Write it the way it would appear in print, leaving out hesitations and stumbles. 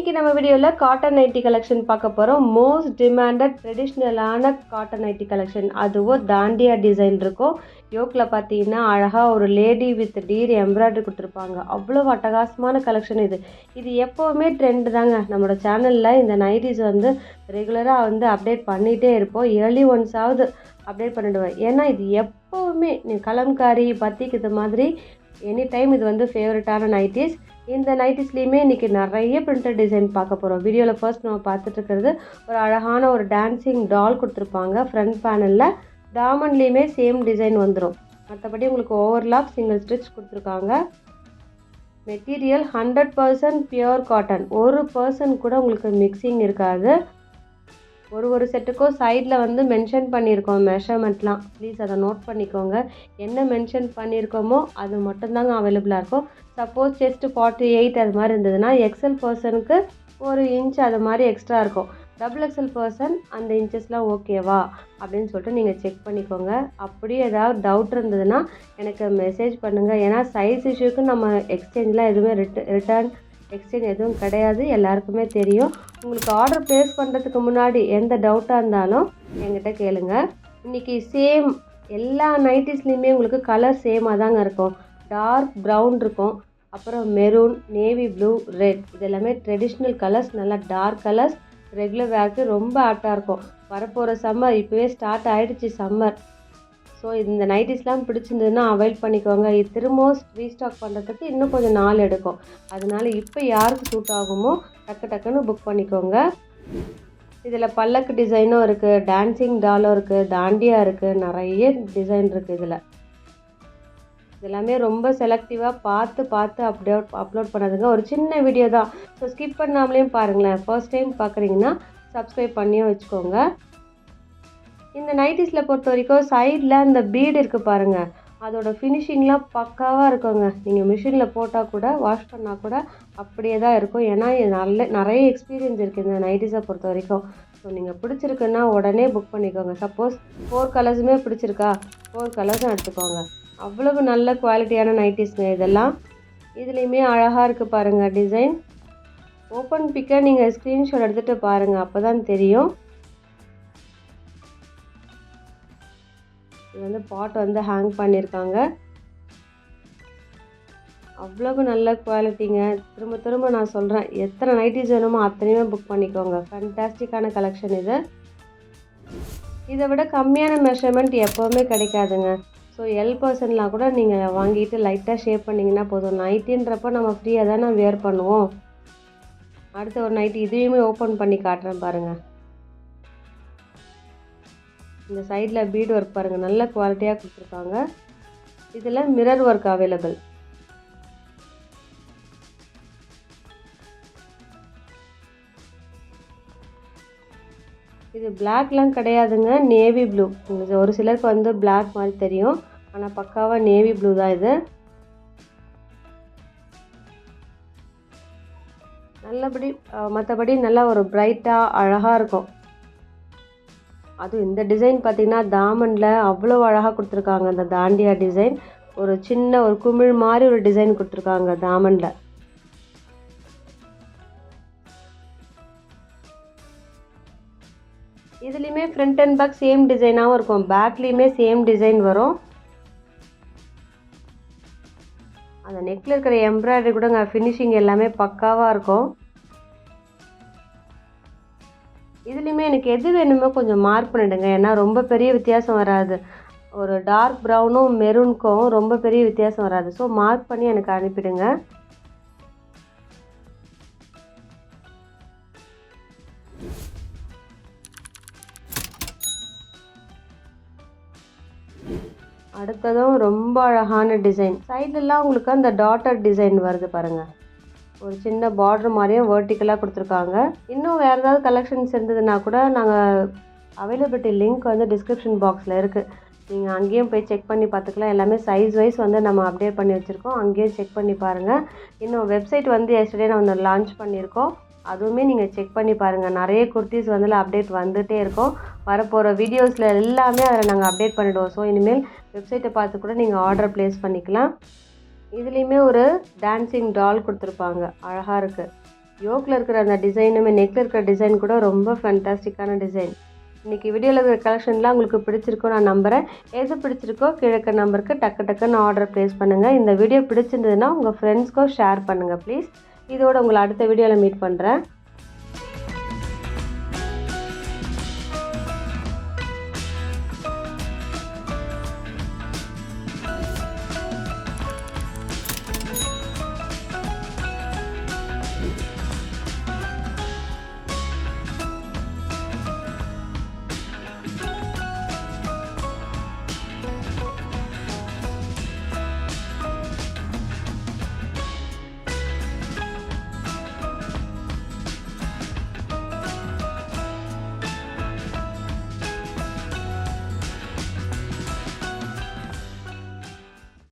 இன்றைக்கி நம்ம வீடியோவில் காட்டன் நைட்டி கலெக்ஷன் பார்க்க போகிறோம். மோஸ்ட் டிமாண்டட் ட்ரெடிஷ்னலான காட்டன் நைட்டி கலெக்ஷன், அதுவும் தாண்டியா டிசைன் இருக்கும். யோக்கில் பார்த்தீங்கன்னா அழகாக ஒரு லேடி வித் டீர் எம்ப்ராய்டரி கொடுத்துருப்பாங்க. அவ்வளோ அட்டகாசமான கலெக்ஷன் இது எப்போவுமே ட்ரெண்ட் தாங்க. நம்மளோட சேனலில் இந்த நைட்டிஸ் ரெகுலராக அப்டேட் பண்ணிகிட்டே இருப்போம். இயர்லி ஒன்ஸாவது அப்டேட் பண்ணிவிடுவேன். ஏன்னா இது எப்போவுமே கலம்காரி பத்திக்கு இது மாதிரி எனி டைம் இது ஃபேவரட்டான நைட்டிஸ். இந்த நைட்டிஸ்லேயுமே இன்றைக்கி நிறைய பிரிண்டட் டிசைன் பார்க்க போகிறோம். வீடியோவில் ஃபர்ஸ்ட் நம்ம பார்த்துட்டு இருக்கிறது ஒரு அழகான ஒரு டான்ஸிங் டால் கொடுத்துருப்பாங்க. ஃப்ரண்ட் பேனலில் டாமண்ட்லேயுமே சேம் டிசைன் வந்துடும். மற்றபடி உங்களுக்கு ஓவர்லாக் சிங்கிள் ஸ்டிச் கொடுத்துருக்காங்க. Material 100% pure cotton. 1% கூட உங்களுக்கு மிக்சிங் இருக்காது. ஒரு செட்டுக்கும் சைடில் மென்ஷன் பண்ணியிருக்கோம் மெஷர்மெண்ட்லாம். ப்ளீஸ் அதை நோட் பண்ணிக்கோங்க. என்ன மென்ஷன் பண்ணியிருக்கோமோ அது மட்டும்தாங்க அவைலபிளாக இருக்கும். சப்போஸ் செஸ்ட் 48 அது மாதிரி இருந்ததுன்னா எக்ஸல் பர்சனுக்கு 1 இன்ச் அது மாதிரி எக்ஸ்ட்ரா இருக்கும். டபுள் எக்ஸல் பர்சன் அந்த இன்ச்சஸ்லாம் ஓகேவா அப்படின்னு சொல்லிட்டு நீங்கள் செக் பண்ணிக்கோங்க. அப்படியே ஏதாவது டவுட் இருந்ததுன்னா எனக்கு மெசேஜ் பண்ணுங்கள். ஏன்னா சைஸ் இஷ்யூக்கு நம்ம எக்ஸ்சேஞ்செலாம் எதுவுமே ரிட்டர்ன் எக்ஸ்சேஞ்ச் எதுவும் கிடையாது, எல்லாருக்குமே தெரியும். உங்களுக்கு ஆர்டர் ப்ளேஸ் பண்ணுறதுக்கு முன்னாடி எந்த டவுட்டாக இருந்தாலும் என்கிட்ட கேளுங்க. இன்றைக்கி சேம் எல்லா நைட்டிஸ்லேயுமே உங்களுக்கு கலர் சேமாக தாங்க இருக்கும். டார்க் ப்ரௌன் இருக்கும், அப்புறம் மெரூன், நேவி ப்ளூ, ரெட், இது எல்லாமே ட்ரெடிஷ்னல் கலர்ஸ். நல்லா டார்க் கலர்ஸ் ரெகுலர் வேர்க்கு ரொம்ப ஆப்டாக இருக்கும். வரப்போகிற சம்மர் இப்போவே ஸ்டார்ட் ஆகிடுச்சு சம்மர். ஸோ இந்த நைட்டிஸ்லாம் பிடிச்சிருந்ததுன்னா அவைல் பண்ணிக்கோங்க. இது திரும்பவும் ரீஸ்டாக் பண்ணுறதுக்கு இன்னும் கொஞ்சம் நாள் எடுக்கும். அதனால் இப்போ யாருக்கு சூட் ஆகுமோ டக்குன்னு புக் பண்ணிக்கோங்க. இதில் பல்லக்கு டிசைனும் இருக்குது, டான்ஸிங் டாலும் இருக்குது, தாண்டியா இருக்குது, நிறைய டிசைன் இருக்குது. இதெல்லாமே ரொம்ப செலக்டிவாக பார்த்து அப்லோட் பண்ணதுங்க. ஒரு சின்ன வீடியோ தான். ஸோ ஸ்கிப் பண்ணாமலேயும் பாருங்களேன். ஃபர்ஸ்ட் டைம் பார்க்குறீங்கன்னா சப்ஸ்கிரைப் பண்ணியும் வச்சுக்கோங்க. இந்த நைட்டிஸில் பொறுத்த வரைக்கும் சைடில் அந்த பீடு இருக்குது பாருங்கள், அதோட ஃபினிஷிங்லாம் பக்காவாக இருக்குங்க. நீங்கள் மிஷினில் போட்டால் கூட வாஷ் பண்ணால் கூட அப்படியே தான் இருக்கும். ஏன்னா இது நிறைய எக்ஸ்பீரியன்ஸ் இருக்குது இந்த நைட்டிஸை பொறுத்த வரைக்கும். ஸோ நீங்கள் பிடிச்சிருக்குன்னா உடனே புக் பண்ணிக்கோங்க. சப்போஸ் 4 கலர்ஸுமே பிடிச்சிருக்கா 4 கலர்ஸும் எடுத்துக்கோங்க. அவ்வளவு நல்ல குவாலிட்டியான நைட்டிஸ்ங்க இதெல்லாம். இதுலேயுமே அழகாக இருக்குது பாருங்கள் டிசைன். ஓப்பன் பிக்கை நீங்கள் ஸ்க்ரீன்ஷாட் எடுத்துகிட்டு பாருங்கள், அப்போ தான் தெரியும். இது பாட் ஹேங் பண்ணியிருக்காங்க. அவ்வளவு நல்ல குவாலிட்டிங்க. திரும்ப நான் சொல்கிறேன், எத்தனை நைட்டிஸ் வேணுமோ அத்தனையுமே புக் பண்ணிக்கோங்க. ஃபேன்டாஸ்டிக்கான கலெக்ஷன் இது. இதை விட கம்மியான மெஷர்மெண்ட் எப்போவுமே கிடைக்காதுங்க. ஸோ L% கூட நீங்கள் வாங்கிட்டு லைட்டாக ஷேப் பண்ணிங்கன்னா போதும். நைட்டின்றப்போ நம்ம ஃப்ரீயாக தானே வேர் பண்ணுவோம். அடுத்த ஒரு நைட்டி இதையுமே ஓப்பன் பண்ணி காட்டுறேன் பாருங்கள். இந்த சைடில் பீட் ஒர்க் பாருங்கள், நல்ல குவாலிட்டியாக கொடுத்துருக்காங்க. இதில் மிரர் ஒர்க் அவைலபிள். இது பிளாக்லாம் கிடையாதுங்க, நேவி ப்ளூ. ஒரு சிலருக்கு பிளாக் மாதிரி தெரியும், ஆனால் பக்காவாக நேவி ப்ளூ தான் இது. மற்றபடி நல்லா ஒரு பிரைட்டாக அழகாக இருக்கும். அதுவும் இந்த டிசைன் பார்த்திங்கன்னா தாமண்டில் அவ்வளோ அழகாக கொடுத்துருக்காங்க. அந்த தாண்டியா டிசைன் ஒரு சின்ன ஒரு குமிழ் மாதிரி ஒரு டிசைன் கொடுத்துருக்காங்க தாமண்டில். இதுலேயுமே ஃப்ரண்ட் அண்ட் பேக் சேம் டிசைனாகவும் இருக்கும், பேக்லேயுமே சேம் டிசைன் வரும். அந்த நெக்கில் இருக்கிற எம்ப்ராய்டரி கூட ஃபினிஷிங் எல்லாமே பக்காவாக இருக்கும். இதுலேயுமே எனக்கு எது வேணுமோ கொஞ்சம் மார்க் பண்ணிவிடுங்க. ஏன்னா ரொம்ப பெரிய வித்தியாசம் வராது. ஒரு டார்க் ப்ரௌனும் மெரூனுக்கும் ரொம்ப பெரிய வித்தியாசம் வராது. ஸோ மார்க் பண்ணி எனக்கு அனுப்பிடுங்க. அடுத்ததும் ரொம்ப அழகான டிசைன். சைட்லலாம் உங்களுக்கு அந்த டாட்டர் டிசைன் வருது பாருங்கள். ஒரு சின்ன பார்டர் மாதிரியும் வேர்ட்டிக்கலாக கொடுத்துருக்காங்க. இன்னும் வேறு ஏதாவது கலெக்ஷன்ஸ் இருந்ததுன்னா கூட நாங்கள் அவைலபிலிட்டி லிங்க் டிஸ்கிரிப்ஷன் பாக்ஸில் இருக்குது. நீங்கள் அங்கேயும் போய் செக் பண்ணி பார்த்துக்கலாம். எல்லாமே சைஸ் வைஸ் நம்ம அப்டேட் பண்ணி வச்சுருக்கோம், அங்கேயும் செக் பண்ணி பாருங்கள். இன்னும் வெப்சைட் எஸ்டர்டே நான் லான்ச் பண்ணியிருக்கோம், அதுவுமே நீங்கள் செக் பண்ணி பாருங்கள். நிறைய குர்த்திஸ் அப்டேட் வந்துகிட்டே இருக்கும். வரப்போகிற வீடியோஸில் எல்லாமே அதில் நாங்கள் அப்டேட் பண்ணிவிடுவோம். ஸோ இனிமேல் வெப்சைட்டை பார்த்து கூட நீங்கள் ஆர்டர் ப்ளேஸ் பண்ணிக்கலாம். இதுலேயுமே ஒரு டான்ஸிங் டால் கொடுத்துருப்பாங்க, அழகாக இருக்குது. யோக்கில் இருக்கிற அந்த டிசைனுமே நெக்கில் இருக்கிற டிசைன் கூட ரொம்ப ஃபேண்டாஸ்டிக்கான டிசைன். இன்றைக்கி வீடியோவில் இருக்கிற கலெக்ஷன்லாம் உங்களுக்கு பிடிச்சிருக்கோ நான் நம்புகிறேன். எது பிடிச்சிருக்கோ கீழே நம்பருக்கு டக்குன்னு ஆர்டர் ப்ளேஸ் பண்ணுங்கள். இந்த வீடியோ பிடிச்சிருந்ததுன்னா உங்கள் ஃப்ரெண்ட்ஸ்க்கோ ஷேர் பண்ணுங்கள் ப்ளீஸ். இதோட உங்களை அடுத்த வீடியோவில் மீட் பண்ணுறேன்.